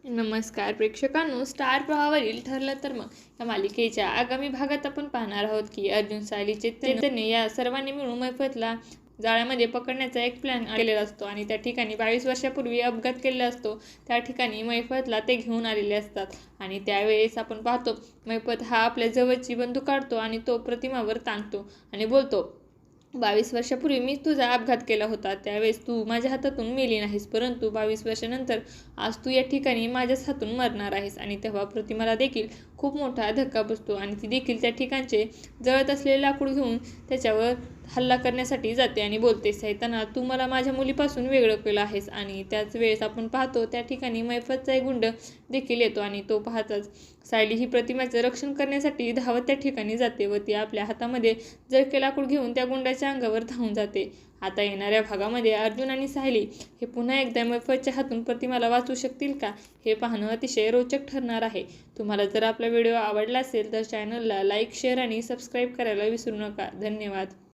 नमस्कार प्रेक्षकांनो, स्टार प्रवाहावरील ठरलं तर मग या मालिकेच्या आगामी भागात आपण पाहणार आहोत की अर्जुन, सायली, चैतन्य या सर्वांनी मिळून मैफतला जाळ्यामध्ये पकडण्याचा एक प्लॅन केलेला असतो आणि त्या ठिकाणी 22 वर्षापूर्वी अपघात केलेला असतो. त्या ठिकाणी मैफतला ते घेऊन आलेले असतात आणि त्यावेळेस आपण पाहतो मैफत हा आपल्या जवळची बंदूक काढतो आणि तो प्रतिमावर ताणतो आणि बोलतो, 22 वर्षापूर्वी मी तुझा अपघात केला होता. त्यावेळेस तू माझ्या हातातून मेली नाहीस, परंतु 22 वर्षानंतर आज तू या ठिकाणी माझ्याच हातून मरणार आहेस. आणि तेव्हा प्रतिमाला देखील खूप मोठा धक्का बसतो आणि ती देखील त्या ठिकाणचे जळत असलेले लाकूड घेऊन त्याच्यावर हल्ला करण्यासाठी जाते आणि बोलते, सैताना, तू मला माझ्या मुलीपासून वेगळं केलं आहेस. आणि त्याच वेळेस आपण पाहतो त्या ठिकाणी मैफतचा एक गुंड देखील येतो आणि तो पाहताच सायली ही प्रतिमाचं रक्षण करण्यासाठी धावत त्या ठिकाणी जाते व ती आपल्या हातामध्ये जळके लाकूड घेऊन त्या गुंडाच्या अंगावर धावून जाते. आता येणाऱ्या भागामध्ये अर्जुन आणि सायली हे पुन्हा एकदा मैफतच्या हातून प्रतिमाला वाचवू शकतील का, हे पाहणं अतिशय रोचक ठरणार आहे. तुम्हाला जर आपला व्हिडिओ आवडला असेल तर चॅनलला लाईक, शेअर आणि सबस्क्राईब करायला विसरू नका. धन्यवाद.